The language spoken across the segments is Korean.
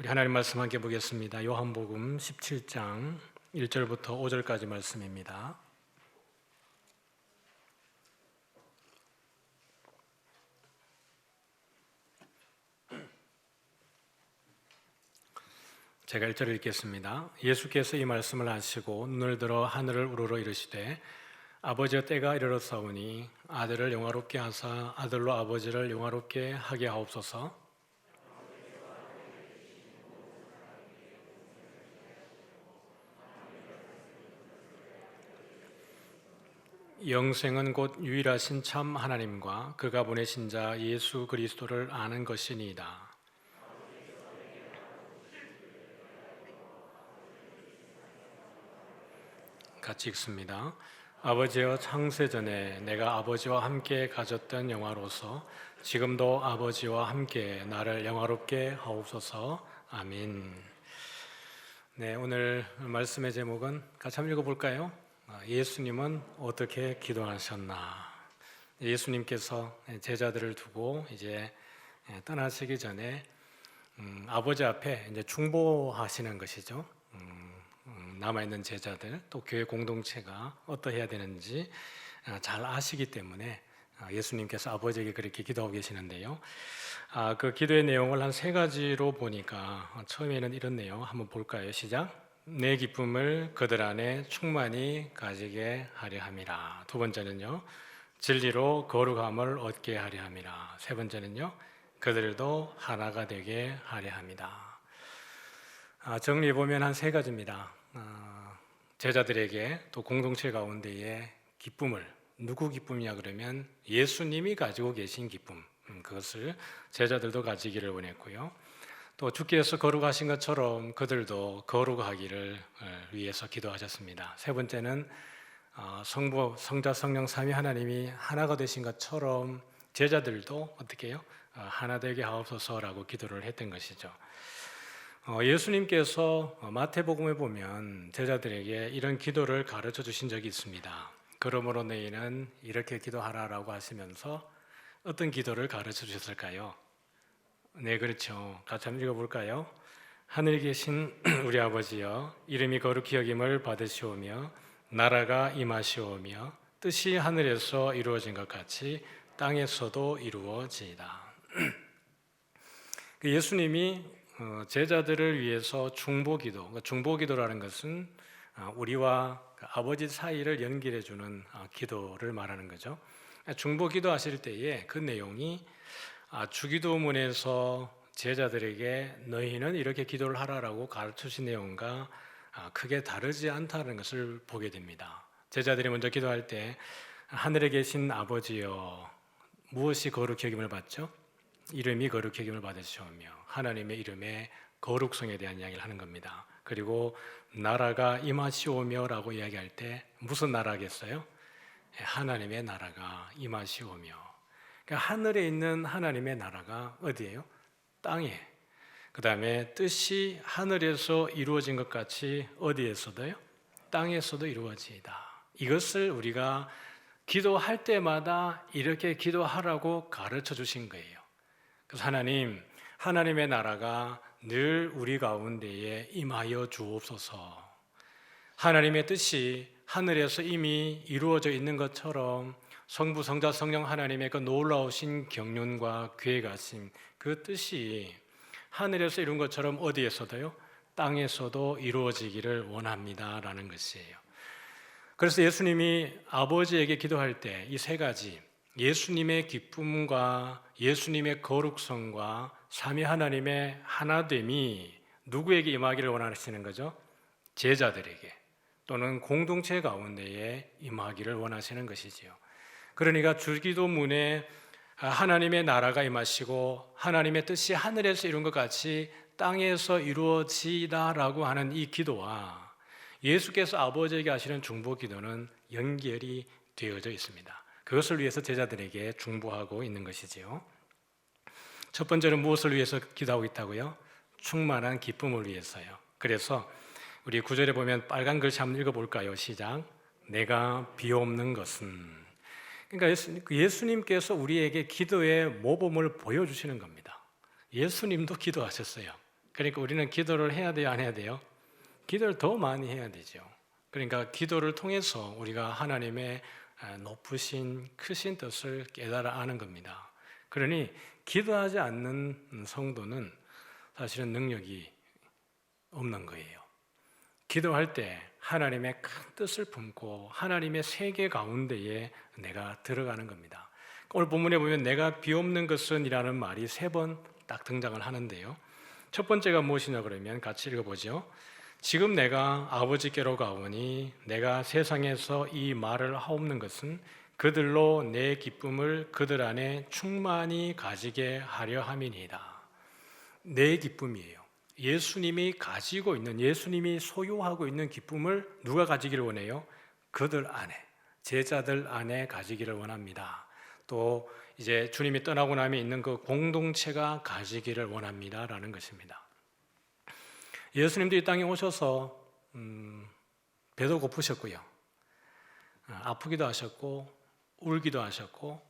우리 하나님 말씀 함께 보겠습니다. 요한복음 17장 1절부터 5절까지 말씀입니다. 제가 1절을 읽겠습니다. 예수께서 이 말씀을 하시고 눈을 들어 하늘을 우러러 이르시되 아버지여 때가 이르렀사오니 아들을 영화롭게 하사 아들로 아버지를 영화롭게 하게 하옵소서. 영생은 곧 유일하신 참 하나님과 그가 보내신 자 예수 그리스도를 아는 것이니이다. 같이 읽습니다. 아버지여 창세전에 내가 아버지와 함께 가졌던 영화로서 지금도 아버지와 함께 나를 영화롭게 하옵소서. 아멘. 네, 오늘 말씀의 제목은 같이 한번 읽어볼까요? 예수님은 어떻게 기도하셨나? 예수님께서 제자들을 두고 이제 떠나시기 전에 아버지 앞에 이제 중보하시는 것이죠. 남아있는 제자들 또 교회 공동체가 어떠해야 되는지 잘 아시기 때문에 예수님께서 아버지에게 그렇게 기도하고 계시는데요. 그 기도의 내용을 한 세 가지로 보니까 처음에는 이렇네요. 한번 볼까요? 시작. 내 기쁨을 그들 안에 충만히 가지게 하려 함이라. 두 번째는요, 진리로 거룩함을 얻게 하려 함이라. 세 번째는요, 그들도 하나가 되게 하려 합니다. 정리해 보면 한 세 가지입니다. 제자들에게 또 공동체 가운데에 기쁨을, 누구 기쁨이냐 그러면 예수님이 가지고 계신 기쁨, 그것을 제자들도 가지기를 원했고요. 또 주께서 거룩하신 것처럼 그들도 거룩하기를 위해서 기도하셨습니다. 세 번째는 성부, 성자, 성령 삼위 하나님이 하나가 되신 것처럼 제자들도 어떻게 해요? 하나 되게 하옵소서라고 기도를 했던 것이죠. 예수님께서 마태복음에 보면 제자들에게 이런 기도를 가르쳐 주신 적이 있습니다. 그러므로 너희는 이렇게 기도하라라고 하시면서 어떤 기도를 가르쳐 주셨을까요? 네, 그렇죠. 같이 한번 읽어볼까요? 하늘에 계신 우리 아버지여, 이름이 거룩히 여김을 받으시오며 나라가 임하시오며 뜻이 하늘에서 이루어진 것 같이 땅에서도 이루어지이다. 예수님이 제자들을 위해서 중보기도, 중보기도라는 것은 우리와 아버지 사이를 연결해주는 기도를 말하는 거죠. 중보기도 하실 때에 그 내용이 주기도문에서 제자들에게 너희는 이렇게 기도를 하라라고 가르치신 내용과 크게 다르지 않다는 것을 보게 됩니다. 제자들이 먼저 기도할 때 하늘에 계신 아버지여, 무엇이 거룩히 여김을 받죠? 이름이 거룩히 여김을 받으시오며 하나님의 이름의 거룩성에 대한 이야기를 하는 겁니다. 그리고 나라가 임하시오며 라고 이야기할 때 무슨 나라겠어요? 하나님의 나라가 임하시오며. 그러니까 하늘에 있는 하나님의 나라가 어디예요? 땅에. 그 다음에 뜻이 하늘에서 이루어진 것 같이 어디에서도요? 땅에서도 이루어지이다. 이것을 우리가 기도할 때마다 이렇게 기도하라고 가르쳐 주신 거예요. 그래서 하나님의 나라가 늘 우리 가운데에 임하여 주옵소서. 하나님의 뜻이 하늘에서 이미 이루어져 있는 것처럼 성부, 성자, 성령 하나님의 그 놀라우신 경륜과 계획하심, 그 뜻이 하늘에서 이룬 것처럼 어디에서도요? 땅에서도 이루어지기를 원합니다라는 것이에요. 그래서 예수님이 아버지에게 기도할 때 이 세 가지, 예수님의 기쁨과 예수님의 거룩성과 삼위 하나님의 하나됨이 누구에게 임하기를 원하시는 거죠? 제자들에게 또는 공동체 가운데에 임하기를 원하시는 것이지요. 그러니까 주기도문에 하나님의 나라가 임하시고 하나님의 뜻이 하늘에서 이룬 것 같이 땅에서 이루어지다라고 하는 이 기도와 예수께서 아버지에게 하시는 중보기도는 연결이 되어져 있습니다. 그것을 위해서 제자들에게 중보하고 있는 것이지요. 첫 번째는 무엇을 위해서 기도하고 있다고요? 충만한 기쁨을 위해서요. 그래서 우리 9절에 보면 빨간 글씨 한번 읽어볼까요? 시작. 내가 비옵는 것은. 그러니까 예수님께서 우리에게 기도의 모범을 보여주시는 겁니다. 예수님도 기도하셨어요. 그러니까 우리는 기도를 해야 돼요, 안 해야 돼요? 기도를 더 많이 해야 되죠. 그러니까 기도를 통해서 우리가 하나님의 높으신 크신 뜻을 깨달아 아는 겁니다. 그러니 기도하지 않는 성도는 사실은 능력이 없는 거예요. 기도할 때 하나님의 큰 뜻을 품고 하나님의 세계 가운데에 내가 들어가는 겁니다. 오늘 본문에 보면 내가 비옵는 것은 이라는 말이 3번 딱 등장을 하는데요. 첫 번째가 무엇이냐 그러면 같이 읽어보죠. 지금 내가 아버지께로 가오니 내가 세상에서 이 말을 하옵는 것은 그들로 내 기쁨을 그들 안에 충만히 가지게 하려 함이니이다. 내 기쁨이에요. 예수님이 가지고 있는, 예수님이 소유하고 있는 기쁨을 누가 가지기를 원해요? 그들 안에, 제자들 안에 가지기를 원합니다. 또 이제 주님이 떠나고 나면 있는 그 공동체가 가지기를 원합니다라는 것입니다. 예수님도 이 땅에 오셔서 배도 고프셨고요, 아프기도 하셨고 울기도 하셨고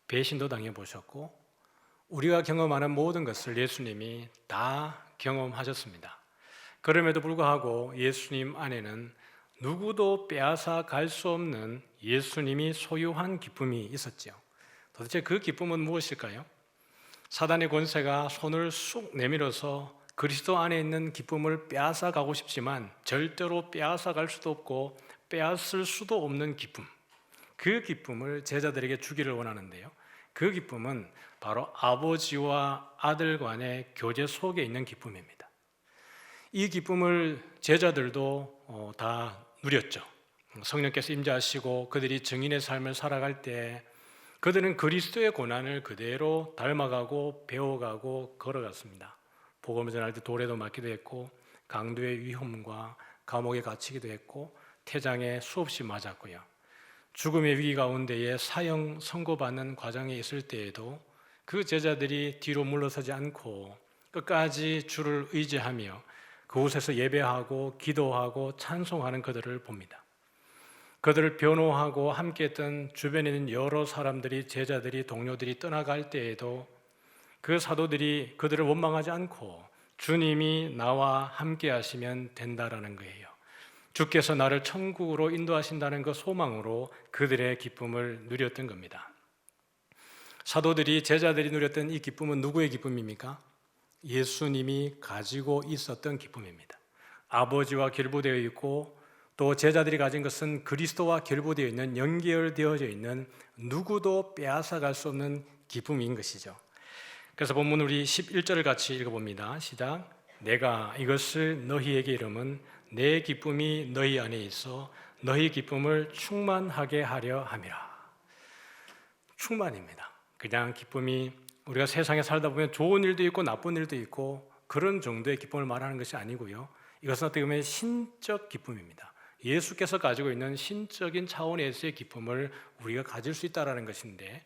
배신도 당해보셨고 우리가 경험하는 모든 것을 예수님이 다 경험하셨습니다. 그럼에도 불구하고 예수님 안에는 누구도 빼앗아 갈 수 없는 예수님이 소유한 기쁨이 있었죠. 도대체 그 기쁨은 무엇일까요? 사단의 권세가 손을 쑥 내밀어서 그리스도 안에 있는 기쁨을 빼앗아 가고 싶지만 절대로 빼앗아 갈 수도 없고 빼앗을 수도 없는 기쁨, 그 기쁨을 제자들에게 주기를 원하는데요. 그 기쁨은 바로 아버지와 아들 간의 교제 속에 있는 기쁨입니다. 이 기쁨을 제자들도 다 누렸죠. 성령께서 임재하시고 그들이 증인의 삶을 살아갈 때 그들은 그리스도의 고난을 그대로 닮아가고 배워가고 걸어갔습니다. 복음을 전할 때 돌에도 맞기도 했고 강도의 위험과 감옥에 갇히기도 했고 태장에 수없이 맞았고요. 죽음의 위기 가운데에 사형 선고받는 과정에 있을 때에도 그 제자들이 뒤로 물러서지 않고 끝까지 주를 의지하며 그곳에서 예배하고 기도하고 찬송하는 그들을 봅니다. 그들을 변호하고 함께했던 주변에 있는 여러 사람들이, 제자들이, 동료들이 떠나갈 때에도 그 사도들이 그들을 원망하지 않고 주님이 나와 함께 하시면 된다라는 거예요. 주께서 나를 천국으로 인도하신다는 그 소망으로 그들의 기쁨을 누렸던 겁니다. 사도들이, 제자들이 누렸던 이 기쁨은 누구의 기쁨입니까? 예수님이 가지고 있었던 기쁨입니다. 아버지와 결부되어 있고 또 제자들이 가진 것은 그리스도와 결부되어 있는, 연결되어져 있는, 누구도 빼앗아갈 수 없는 기쁨인 것이죠. 그래서 본문 우리 11절을 같이 읽어봅니다. 시작. 내가 이것을 너희에게 이름은 내 기쁨이 너희 안에 있어 너희 기쁨을 충만하게 하려 함이라. 충만입니다. 그냥 기쁨이 우리가 세상에 살다 보면 좋은 일도 있고 나쁜 일도 있고 그런 정도의 기쁨을 말하는 것이 아니고요. 이것은 어떻게 보면 신적 기쁨입니다. 예수께서 가지고 있는 신적인 차원에서의 기쁨을 우리가 가질 수 있다는 것인데,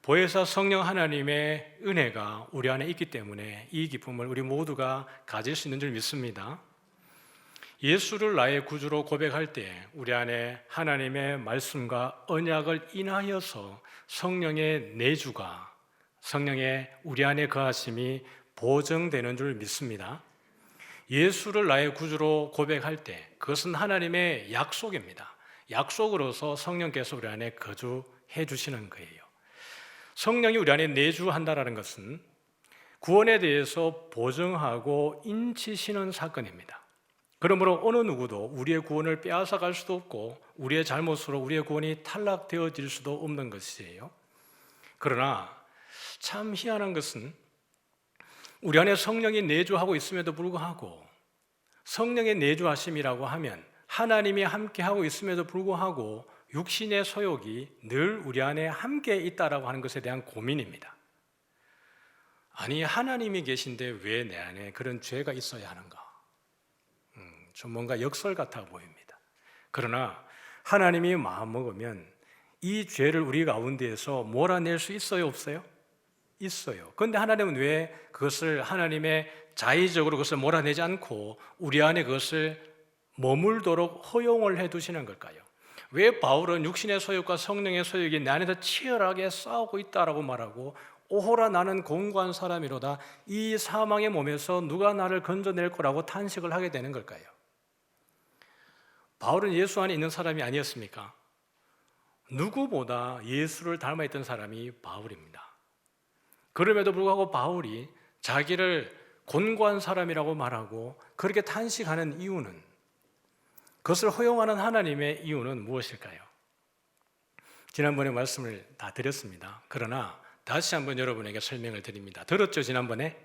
보혜사 성령 하나님의 은혜가 우리 안에 있기 때문에 이 기쁨을 우리 모두가 가질 수 있는 줄 믿습니다. 예수를 나의 구주로 고백할 때 우리 안에 하나님의 말씀과 언약을 인하여서 성령의 내주가, 성령의 우리 안에 거하심이 보증되는 줄 믿습니다. 예수를 나의 구주로 고백할 때 그것은 하나님의 약속입니다. 약속으로서 성령께서 우리 안에 거주해 주시는 거예요. 성령이 우리 안에 내주한다는 것은 구원에 대해서 보증하고 인치시는 사건입니다. 그러므로 어느 누구도 우리의 구원을 빼앗아 갈 수도 없고 우리의 잘못으로 우리의 구원이 탈락되어질 수도 없는 것이에요. 그러나 참 희한한 것은 우리 안에 성령이 내주하고 있음에도 불구하고, 성령의 내주하심이라고 하면 하나님이 함께하고 있음에도 불구하고 육신의 소욕이 늘 우리 안에 함께 있다라고 하는 것에 대한 고민입니다. 아니, 하나님이 계신데 왜 내 안에 그런 죄가 있어야 하는가? 좀 뭔가 역설 같아 보입니다. 그러나 하나님이 마음먹으면 이 죄를 우리 가운데에서 몰아낼 수 있어요, 없어요? 있어요. 그런데 하나님은 왜 그것을, 하나님의 자의적으로 그것을 몰아내지 않고 우리 안에 그것을 머물도록 허용을 해두시는 걸까요? 왜 바울은 육신의 소욕과 성령의 소욕이 내 안에서 치열하게 싸우고 있다라고 말하고 오호라 나는 공고한 사람이로다. 이 사망의 몸에서 누가 나를 건져낼 거라고 탄식을 하게 되는 걸까요? 바울은 예수 안에 있는 사람이 아니었습니까? 누구보다 예수를 닮아있던 사람이 바울입니다. 그럼에도 불구하고 바울이 자기를 곤고한 사람이라고 말하고 그렇게 탄식하는 이유는, 그것을 허용하는 하나님의 이유는 무엇일까요? 지난번에 말씀을 다 드렸습니다. 그러나 다시 한번 여러분에게 설명을 드립니다. 들었죠? 지난번에?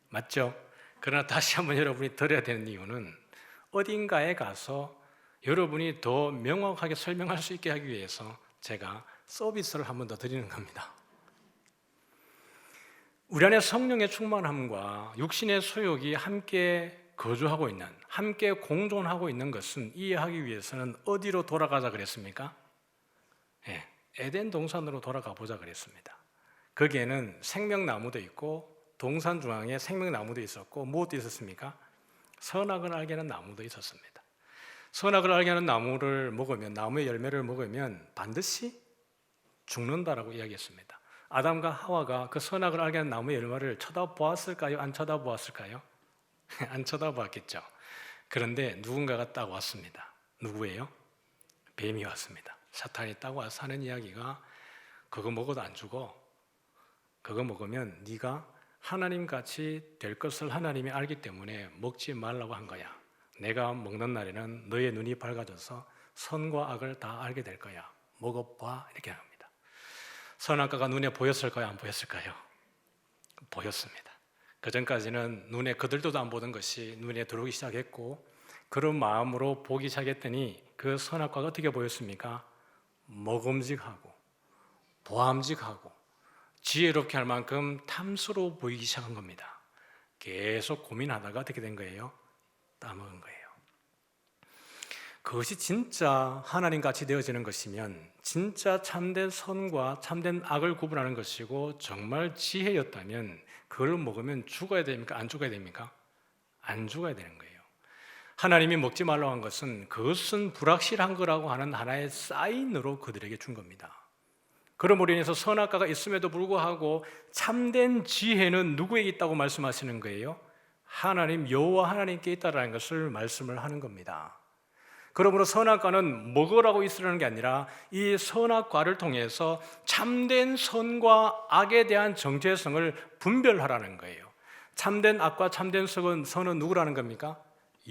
맞죠? 그러나 다시 한번 여러분이 들어야 되는 이유는 어딘가에 가서 여러분이 더 명확하게 설명할 수 있게 하기 위해서 제가 서비스를 한 번 더 드리는 겁니다. 우리 안에 성령의 충만함과 육신의 소욕이 함께 거주하고 있는, 함께 공존하고 있는 것은 이해하기 위해서는 어디로 돌아가자 그랬습니까? 에덴 동산으로 돌아가 보자 그랬습니다. 거기에는 생명나무도 있고 동산 중앙에 생명나무도 있었고 무엇도 있었습니까? 선악을 알게 하는 나무도 있었습니다. 선악을 알게 하는 나무를 먹으면, 나무의 열매를 먹으면 반드시 죽는다라고 이야기했습니다. 아담과 하와가 그 선악을 알게 하는 나무의 열매를 쳐다보았을까요? 안 쳐다보았을까요? 안 쳐다보았겠죠. 그런데 누군가가 딱 왔습니다. 누구예요? 뱀이 왔습니다. 사탄이 딱 와서 하는 이야기가, 그거 먹어도 안 죽어. 그거 먹으면 네가 하나님같이 될 것을 하나님이 알기 때문에 먹지 말라고 한 거야. 내가 먹는 날에는 너의 눈이 밝아져서 선과 악을 다 알게 될 거야. 먹어봐. 이렇게 합니다. 선악과가 눈에 보였을까요? 안 보였을까요? 보였습니다. 그 전까지는 눈에 그들도 안 보던 것이 눈에 들어오기 시작했고, 그런 마음으로 보기 시작했더니 그 선악과가 어떻게 보였습니까? 먹음직하고 보암직하고 지혜롭게 할 만큼 탐스러워 보이기 시작한 겁니다. 계속 고민하다가 어떻게 된 거예요? 따먹은 거예요. 그것이 진짜 하나님같이 되어지는 것이면, 진짜 참된 선과 참된 악을 구분하는 것이고 정말 지혜였다면 그걸 먹으면 죽어야 됩니까? 안 죽어야 됩니까? 안 죽어야 되는 거예요. 하나님이 먹지 말라고 한 것은 그것은 불확실한 거라고 하는 하나의 사인으로 그들에게 준 겁니다. 그러므로 인해서 선악과가 있음에도 불구하고 참된 지혜는 누구에게 있다고 말씀하시는 거예요? 하나님, 여호와 하나님께 있다라는 것을 말씀을 하는 겁니다. 그러므로 선악과는 먹으라고 있으라는 게 아니라 이 선악과를 통해서 참된 선과 악에 대한 정체성을 분별하라는 거예요. 참된 악과 참된 선은 누구라는 겁니까?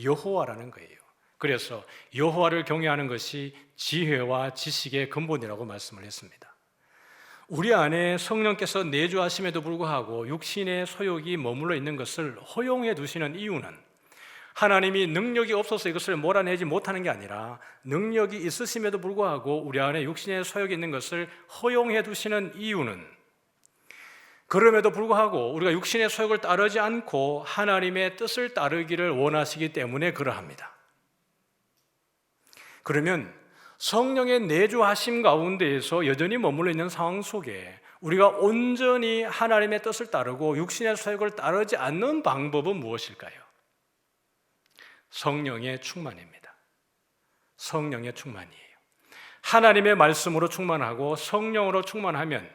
여호와라는 거예요. 그래서 여호와를 경외하는 것이 지혜와 지식의 근본이라고 말씀을 했습니다. 우리 안에 성령께서 내주하심에도 불구하고 육신의 소욕이 머물러 있는 것을 허용해 두시는 이유는, 하나님이 능력이 없어서 이것을 몰아내지 못하는 게 아니라 능력이 있으심에도 불구하고 우리 안에 육신의 소욕이 있는 것을 허용해 두시는 이유는, 그럼에도 불구하고 우리가 육신의 소욕을 따르지 않고 하나님의 뜻을 따르기를 원하시기 때문에 그러합니다. 그러면 성령의 내주하심 가운데에서 여전히 머물러 있는 상황 속에 우리가 온전히 하나님의 뜻을 따르고 육신의 소욕을 따르지 않는 방법은 무엇일까요? 성령의 충만입니다. 성령의 충만이에요. 하나님의 말씀으로 충만하고 성령으로 충만하면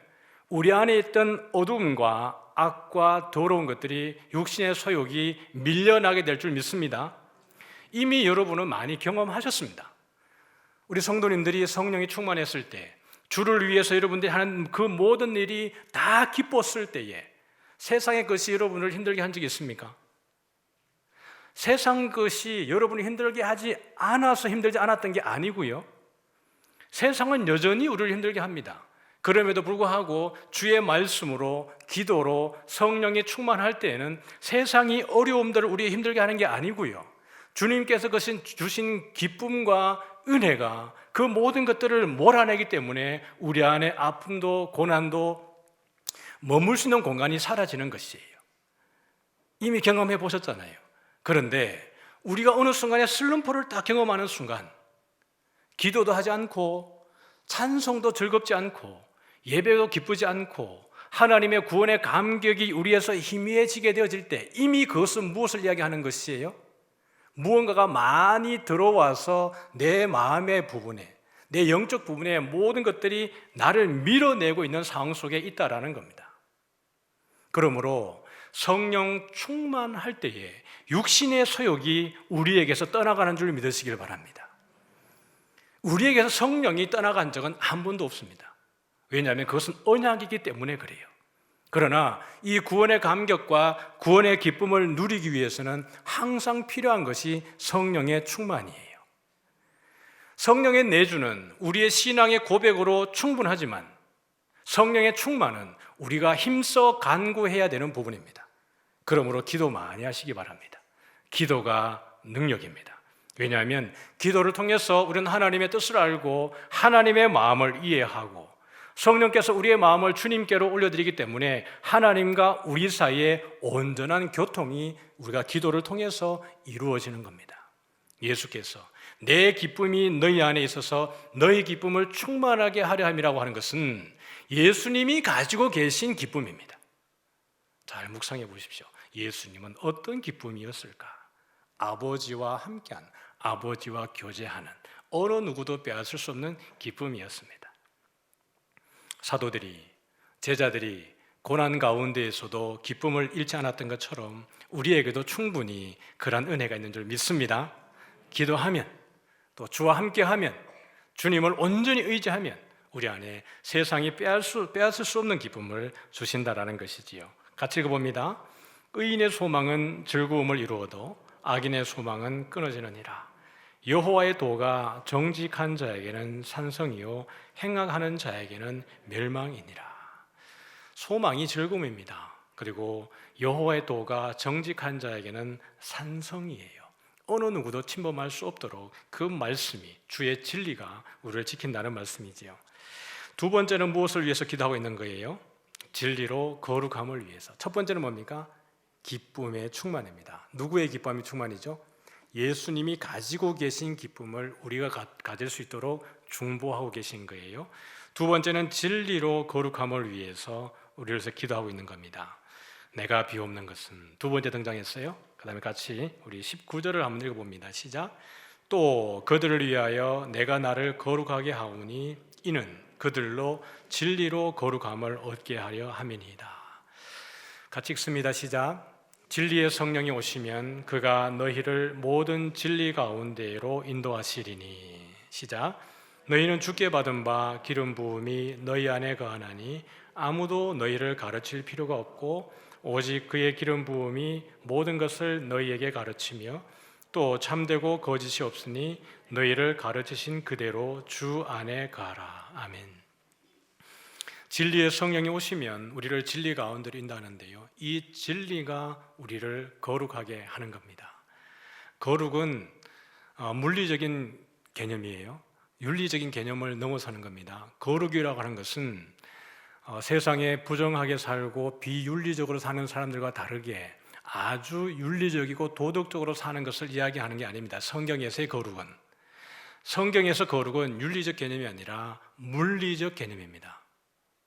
우리 안에 있던 어둠과 악과 더러운 것들이, 육신의 소욕이 밀려나게 될 줄 믿습니다. 이미 여러분은 많이 경험하셨습니다. 우리 성도님들이 성령이 충만했을 때, 주를 위해서 여러분들이 하는 그 모든 일이 다 기뻤을 때에 세상의 것이 여러분을 힘들게 한 적이 있습니까? 세상 것이 여러분을 힘들게 하지 않아서 힘들지 않았던 게 아니고요, 세상은 여전히 우리를 힘들게 합니다. 그럼에도 불구하고 주의 말씀으로, 기도로 성령이 충만할 때에는 세상이 어려움들을 우리에 힘들게 하는 게 아니고요, 주님께서 주신 기쁨과 은혜가 그 모든 것들을 몰아내기 때문에 우리 안에 아픔도 고난도 머물 수 있는 공간이 사라지는 것이에요. 이미 경험해 보셨잖아요. 그런데 우리가 어느 순간에 슬럼프를 딱 경험하는 순간, 기도도 하지 않고 찬송도 즐겁지 않고 예배도 기쁘지 않고 하나님의 구원의 감격이 우리에서 희미해지게 되어질 때, 이미 그것은 무엇을 이야기하는 것이에요? 무언가가 많이 들어와서 내 마음의 부분에, 내 영적 부분에 모든 것들이 나를 밀어내고 있는 상황 속에 있다라는 겁니다. 그러므로 성령 충만할 때에 육신의 소욕이 우리에게서 떠나가는 줄 믿으시길 바랍니다. 우리에게서 성령이 떠나간 적은 한 번도 없습니다. 왜냐하면 그것은 언약이기 때문에 그래요. 그러나 이 구원의 감격과 구원의 기쁨을 누리기 위해서는 항상 필요한 것이 성령의 충만이에요. 성령의 내주는 우리의 신앙의 고백으로 충분하지만 성령의 충만은 우리가 힘써 간구해야 되는 부분입니다. 그러므로 기도 많이 하시기 바랍니다. 기도가 능력입니다. 왜냐하면 기도를 통해서 우리는 하나님의 뜻을 알고 하나님의 마음을 이해하고 성령께서 우리의 마음을 주님께로 올려드리기 때문에 하나님과 우리 사이에 온전한 교통이 우리가 기도를 통해서 이루어지는 겁니다. 예수께서 내 기쁨이 너희 안에 있어서 너희 기쁨을 충만하게 하려 함이라고 하는 것은 예수님이 가지고 계신 기쁨입니다. 잘 묵상해 보십시오. 예수님은 어떤 기쁨이었을까? 아버지와 함께한, 아버지와 교제하는, 어느 누구도 빼앗을 수 없는 기쁨이었습니다. 사도들이, 제자들이 고난 가운데에서도 기쁨을 잃지 않았던 것처럼 우리에게도 충분히 그런 은혜가 있는 줄 믿습니다. 기도하면, 또 주와 함께하면, 주님을 온전히 의지하면 우리 안에 세상이 빼앗을 수 없는 기쁨을 주신다라는 것이지요. 같이 읽어봅니다. 의인의 소망은 즐거움을 이루어도 악인의 소망은 끊어지느니라. 여호와의 도가 정직한 자에게는 산성이요 행악하는 자에게는 멸망이니라. 소망이 즐거움입니다. 그리고 여호와의 도가 정직한 자에게는 산성이에요. 어느 누구도 침범할 수 없도록 그 말씀이, 주의 진리가 우리를 지킨다는 말씀이지요. 두 번째는 무엇을 위해서 기도하고 있는 거예요? 진리로 거룩함을 위해서. 첫 번째는 뭡니까? 기쁨의 충만입니다. 누구의 기쁨이 충만이죠? 예수님이 가지고 계신 기쁨을 우리가 가질 수 있도록 중보하고 계신 거예요. 두 번째는 진리로 거룩함을 위해서 우리를 위해서 기도하고 있는 겁니다. 내가 비옵는 것은 두 번째 등장했어요. 그 다음에 같이 우리 19절을 한번 읽어봅니다. 시작. 또 그들을 위하여 내가 나를 거룩하게 하오니 이는 그들로 진리로 거룩함을 얻게 하려 함이니이다. 같이 읽습니다. 시작. 진리의 성령이 오시면 그가 너희를 모든 진리 가운데로 인도하시리니. 시작. 너희는 주께 받은 바 기름 부음이 너희 안에 거하나니 아무도 너희를 가르칠 필요가 없고 오직 그의 기름 부음이 모든 것을 너희에게 가르치며 또 참되고 거짓이 없으니 너희를 가르치신 그대로 주 안에 가라. 아멘. 진리의 성령이 오시면 우리를 진리 가운데로 인도하는데요, 이 진리가 우리를 거룩하게 하는 겁니다. 거룩은 물리적인 개념이에요. 윤리적인 개념을 넘어서는 겁니다. 거룩이라고 하는 것은 세상에 부정하게 살고 비윤리적으로 사는 사람들과 다르게 아주 윤리적이고 도덕적으로 사는 것을 이야기하는 게 아닙니다. 성경에서의 거룩은 윤리적 개념이 아니라 물리적 개념입니다.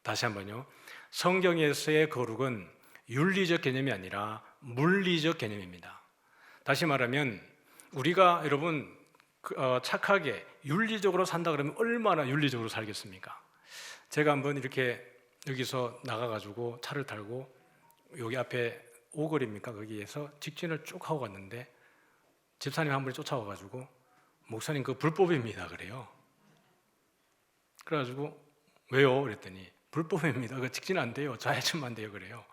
다시 한번요. 성경에서의 거룩은 윤리적 개념이 아니라 물리적 개념입니다. 다시 말하면 우리가 여러분 착하게 윤리적으로 산다 그러면 얼마나 윤리적으로 살겠습니까? 제가 한번 이렇게 여기서 나가가지고 차를 타고 여기 앞에 오거리입니까? 거기에서 직진을 쭉 하고 갔는데 집사님 한 분이 쫓아와가지고 목사님 그거 불법입니다 그래요. 그래가지고 왜요? 그랬더니 불법입니다. 그거 직진 안 돼요. 좌회전만 돼요 그래요.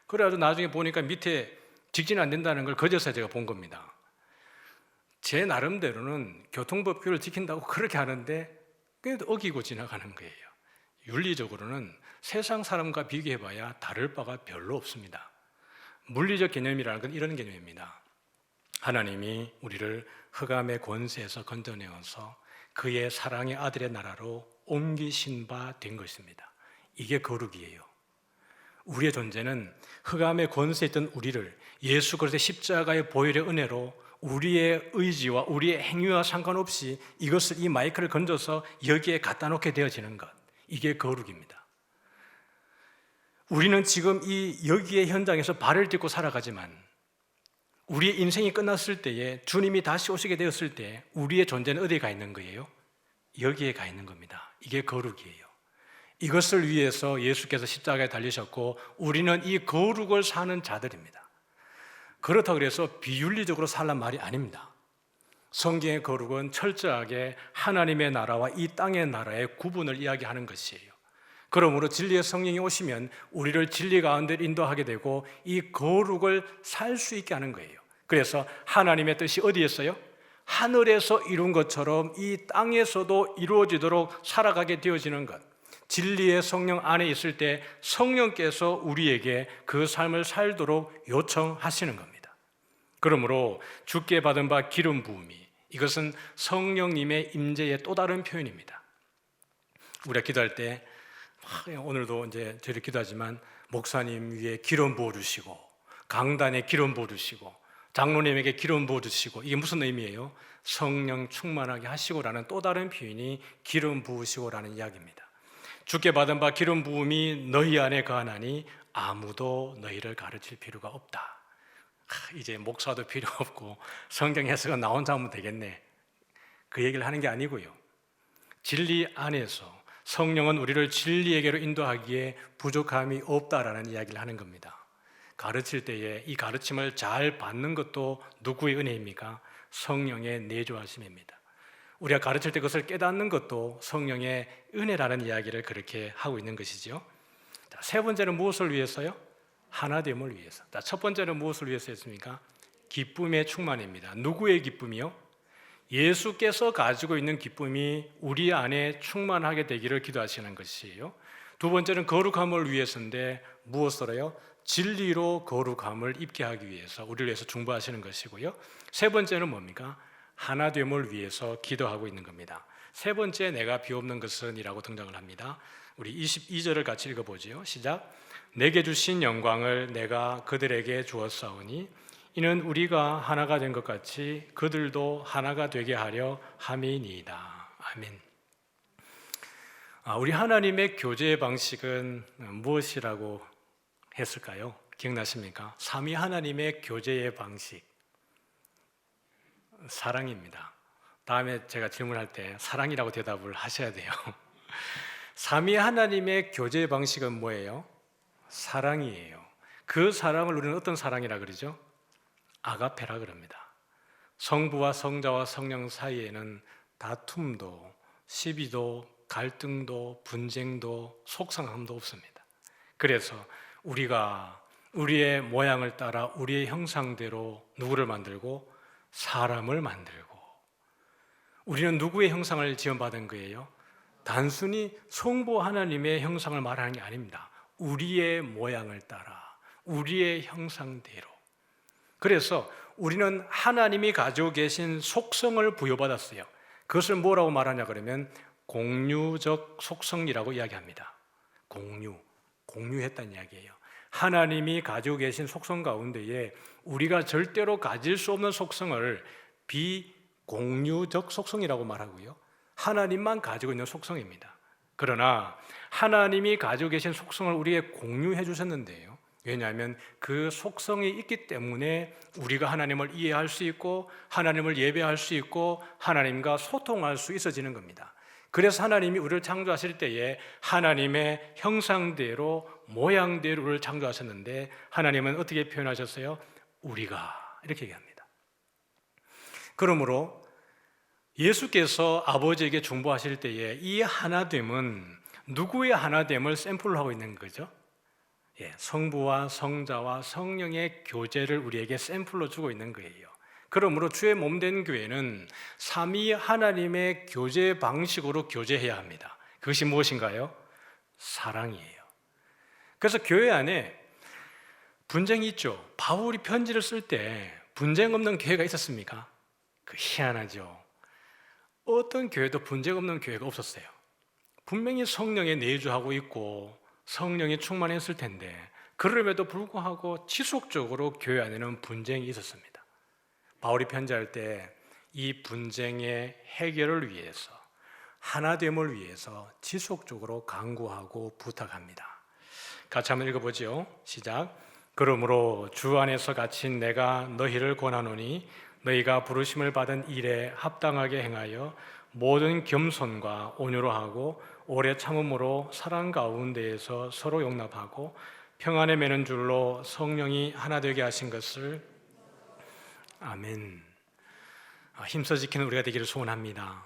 그래가지고 나중에 보니까 밑에 직진 안 된다는 걸 그제서야 제가 본 겁니다. 제 나름대로는 교통법규를 지킨다고 그렇게 하는데 그래도 어기고 지나가는 거예요. 윤리적으로는 세상 사람과 비교해봐야 다를 바가 별로 없습니다. 물리적 개념이라는 건 이런 개념입니다. 하나님이 우리를 흑암의 권세에서 건져내어서 그의 사랑의 아들의 나라로 옮기신 바 된 것입니다. 이게 거룩이에요. 우리의 존재는 흑암의 권세에 있던 우리를 예수 그리스도의 십자가의 보혈의 은혜로 우리의 의지와 우리의 행위와 상관없이 이것을 이 마이크를 건져서 여기에 갖다 놓게 되어지는 것, 이게 거룩입니다. 우리는 지금 이 여기의 현장에서 발을 딛고 살아가지만 우리의 인생이 끝났을 때에 주님이 다시 오시게 되었을 때 우리의 존재는 어디에 가 있는 거예요? 여기에 가 있는 겁니다. 이게 거룩이에요. 이것을 위해서 예수께서 십자가에 달리셨고 우리는 이 거룩을 사는 자들입니다. 그렇다고 해서 비윤리적으로 살란 말이 아닙니다. 성경의 거룩은 철저하게 하나님의 나라와 이 땅의 나라의 구분을 이야기하는 것이에요. 그러므로 진리의 성령이 오시면 우리를 진리 가운데 인도하게 되고 이 거룩을 살 수 있게 하는 거예요. 그래서 하나님의 뜻이 어디였어요? 하늘에서 이룬 것처럼 이 땅에서도 이루어지도록 살아가게 되어지는 것. 진리의 성령 안에 있을 때 성령께서 우리에게 그 삶을 살도록 요청하시는 겁니다. 그러므로 주께 받은 바 기름 부음이, 이것은 성령님의 임재의 또 다른 표현입니다. 우리가 기도할 때 오늘도 이제 저희 기도하지만 목사님 위에 기름 부어 주시고 강단에 기름 부어 주시고 장로님에게 기름 부어 주시고, 이게 무슨 의미예요? 성령 충만하게 하시고라는 또 다른 표현이 기름 부으시고라는 이야기입니다. 주께 받은 바 기름 부음이 너희 안에 거하나니 아무도 너희를 가르칠 필요가 없다. 이제 목사도 필요 없고 성경 해석은 나 혼자 하면 되겠네, 그 얘기를 하는 게 아니고요. 진리 안에서 성령은 우리를 진리에게로 인도하기에 부족함이 없다라는 이야기를 하는 겁니다. 가르칠 때에 이 가르침을 잘 받는 것도 누구의 은혜입니까? 성령의 내조하심입니다. 우리가 가르칠 때 그것을 깨닫는 것도 성령의 은혜라는 이야기를 그렇게 하고 있는 것이죠. 자, 세 번째는 무엇을 위해서요? 하나됨을 위해서. 자, 첫 번째는 무엇을 위해서였습니까? 기쁨의 충만입니다. 누구의 기쁨이요? 예수께서 가지고 있는 기쁨이 우리 안에 충만하게 되기를 기도하시는 것이에요. 두 번째는 거룩함을 위해서인데 무엇으로요? 진리로 거룩함을 입게 하기 위해서, 우리를 위해서 중보하시는 것이고요. 세 번째는 뭡니까? 하나됨을 위해서 기도하고 있는 겁니다. 세 번째, 내가 비옵는 것은 이라고 등장을 합니다. 우리 22절을 같이 읽어보죠. 시작. 내게 주신 영광을 내가 그들에게 주었사오니 이는 우리가 하나가 된 것 같이 그들도 하나가 되게 하려 함이니이다. 아멘. 우리 하나님의 교제의 방식은 무엇이라고 했을까요? 기억나십니까? 삼위 하나님의 교제의 방식, 사랑입니다. 다음에 제가 질문할 때 사랑이라고 대답을 하셔야 돼요. 삼위 하나님의 교제의 방식은 뭐예요? 사랑이에요. 그 사랑을 우리는 어떤 사랑이라 그러죠? 아가페라 그럽니다. 성부와 성자와 성령 사이에는 다툼도, 시비도, 갈등도, 분쟁도, 속상함도 없습니다. 그래서 우리가 우리의 모양을 따라 우리의 형상대로 누구를 만들고? 사람을 만들고. 우리는 누구의 형상을 지원받은 거예요? 단순히 성부 하나님의 형상을 말하는 게 아닙니다. 우리의 모양을 따라, 우리의 형상대로. 그래서 우리는 하나님이 가지고 계신 속성을 부여받았어요. 그것을 뭐라고 말하냐 그러면 공유적 속성이라고 이야기합니다. 공유했다는 이야기예요. 하나님이 가지고 계신 속성 가운데에 우리가 절대로 가질 수 없는 속성을 비공유적 속성이라고 말하고요. 하나님만 가지고 있는 속성입니다. 그러나 하나님이 가지고 계신 속성을 우리에게 공유해 주셨는데요. 왜냐하면 그 속성이 있기 때문에 우리가 하나님을 이해할 수 있고 하나님을 예배할 수 있고 하나님과 소통할 수 있어지는 겁니다. 그래서 하나님이 우리를 창조하실 때에 하나님의 형상대로 모양대로 우리를 창조하셨는데 하나님은 어떻게 표현하셨어요? 우리가, 이렇게 얘기합니다. 그러므로 예수께서 아버지에게 중보하실 때에 이 하나됨은 누구의 하나됨을 샘플로 하고 있는 거죠? 성부와 성자와 성령의 교제를 우리에게 샘플로 주고 있는 거예요. 그러므로 주의 몸된 교회는 삼위 하나님의 교제 방식으로 교제해야 합니다. 그것이 무엇인가요? 사랑이에요. 그래서 교회 안에 분쟁이 있죠. 바울이 편지를 쓸 때 분쟁 없는 교회가 있었습니까? 그 희한하죠. 어떤 교회도 분쟁 없는 교회가 없었어요. 분명히 성령에 내주하고 있고 성령이 충만했을 텐데 그럼에도 불구하고 지속적으로 교회 안에는 분쟁이 있었습니다. 바울이 편지할 때 이 분쟁의 해결을 위해서, 하나됨을 위해서 지속적으로 간구하고 부탁합니다. 같이 한번 읽어보죠. 시작. 그러므로 주 안에서 갇힌 내가 너희를 권하노니 너희가 부르심을 받은 일에 합당하게 행하여 모든 겸손과 온유로 하고 오래 참음으로 사랑 가운데에서 서로 용납하고 평안에 매는 줄로 성령이 하나 되게 하신 것을 아멘. 힘써 지키는 우리가 되기를 소원합니다.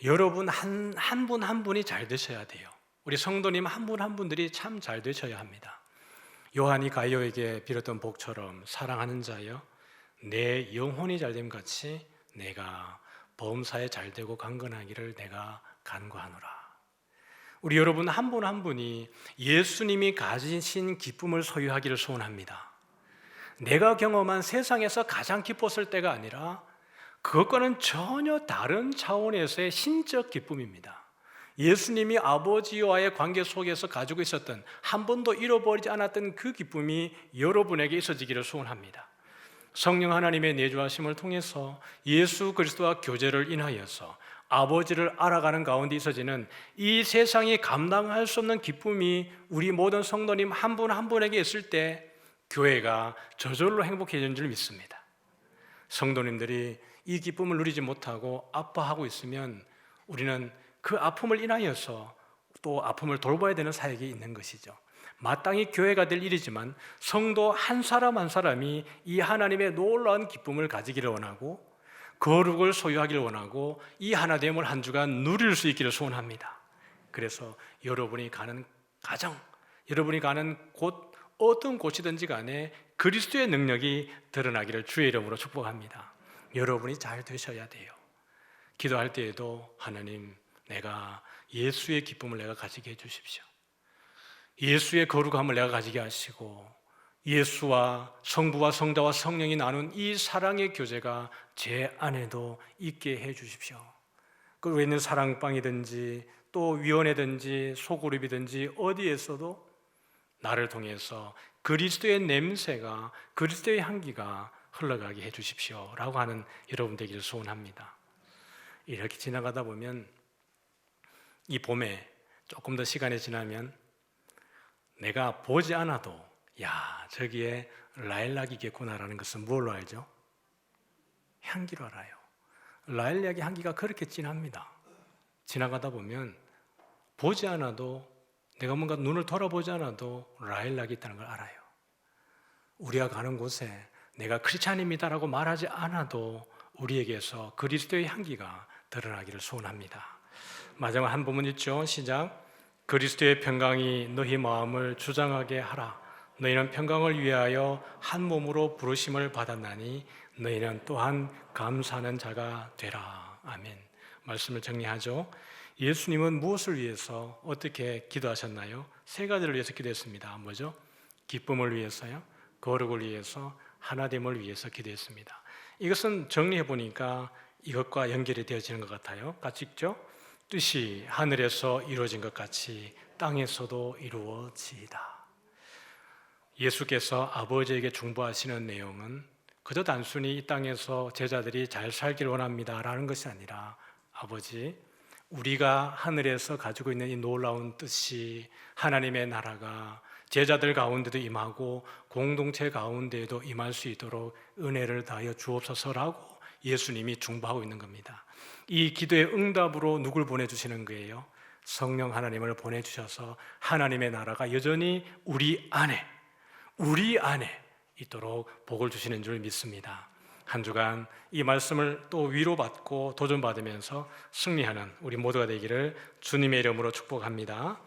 여러분 한 분 한 분이 잘 되셔야 돼요. 우리 성도님 한 분 한 분들이 참 잘 되셔야 합니다. 요한이 가이오에게 빌었던 복처럼 사랑하는 자여 내 영혼이 잘됨 같이 내가 범사에 잘되고 강건하기를 내가 간구하노라. 우리 여러분 한 분 한 분이 예수님이 가지신 기쁨을 소유하기를 소원합니다. 내가 경험한 세상에서 가장 기뻤을 때가 아니라 그것과는 전혀 다른 차원에서의 신적 기쁨입니다. 예수님이 아버지와의 관계 속에서 가지고 있었던 한 번도 잃어버리지 않았던 그 기쁨이 여러분에게 있어지기를 소원합니다. 성령 하나님의 내주하심을 통해서 예수 그리스도와 교제를 인하여서 아버지를 알아가는 가운데 있어지는 이 세상이 감당할 수 없는 기쁨이 우리 모든 성도님 한 분 한 분에게 있을 때 교회가 저절로 행복해지는 줄 믿습니다. 성도님들이 이 기쁨을 누리지 못하고 아파하고 있으면 우리는 그 아픔을 인하여서 또 아픔을 돌봐야 되는 사역이 있는 것이죠. 마땅히 교회가 될 일이지만 성도 한 사람 한 사람이 이 하나님의 놀라운 기쁨을 가지기를 원하고 거룩을 소유하기를 원하고 이 하나됨을 한 주간 누릴 수 있기를 소원합니다. 그래서 여러분이 가는 가정, 여러분이 가는 곳 어떤 곳이든지 간에 그리스도의 능력이 드러나기를 주의 이름으로 축복합니다. 여러분이 잘 되셔야 돼요. 기도할 때에도 하나님 내가 예수의 기쁨을 내가 가지게 해주십시오. 예수의 거룩함을 내가 가지게 하시고 예수와 성부와 성자와 성령이 나눈 이 사랑의 교제가 제 안에도 있게 해주십시오. 그 있는 사랑방이든지 또 위원회든지 소그룹이든지 어디에서도 나를 통해서 그리스도의 냄새가 그리스도의 향기가 흘러가게 해주십시오 라고 하는 여러분 되기를 소원합니다. 이렇게 지나가다 보면 이 봄에 조금 더 시간이 지나면 내가 보지 않아도 야 저기에 라일락이 있겠구나라는 것은 뭘로 알죠? 향기로 알아요. 라일락의 향기가 그렇게 진합니다. 지나가다 보면 보지 않아도 내가 뭔가 눈을 돌아보지 않아도 라일락이 있다는 걸 알아요. 우리가 가는 곳에 내가 크리스찬입니다라고 말하지 않아도 우리에게서 그리스도의 향기가 드러나기를 소원합니다. 마지막 한 부분 있죠. 시작. 그리스도의 평강이 너희 마음을 주장하게 하라. 너희는 평강을 위하여 한 몸으로 부르심을 받았나니 너희는 또한 감사하는 자가 되라. 아멘. 말씀을 정리하죠. 예수님은 무엇을 위해서 어떻게 기도하셨나요? 세 가지를 위해서 기도했습니다. 뭐죠? 기쁨을 위해서요, 거룩을 위해서, 하나됨을 위해서 기도했습니다. 이것은 정리해 보니까 이것과 연결이 되어지는 것 같아요. 같이 읽죠? 뜻이 하늘에서 이루어진 것 같이 땅에서도 이루어지이다. 예수께서 아버지에게 중보하시는 내용은 그저 단순히 이 땅에서 제자들이 잘 살기를 원합니다 라는 것이 아니라 아버지, 우리가 하늘에서 가지고 있는 이 놀라운 뜻이 하나님의 나라가 제자들 가운데도 임하고 공동체 가운데에도 임할 수 있도록 은혜를 다하여 주옵소서라고 예수님이 중보하고 있는 겁니다. 이 기도의 응답으로 누굴 보내주시는 거예요? 성령 하나님을 보내주셔서 하나님의 나라가 여전히 우리 안에 있도록 복을 주시는 줄 믿습니다. 한 주간 이 말씀을 또 위로받고 도전받으면서 승리하는 우리 모두가 되기를 주님의 이름으로 축복합니다.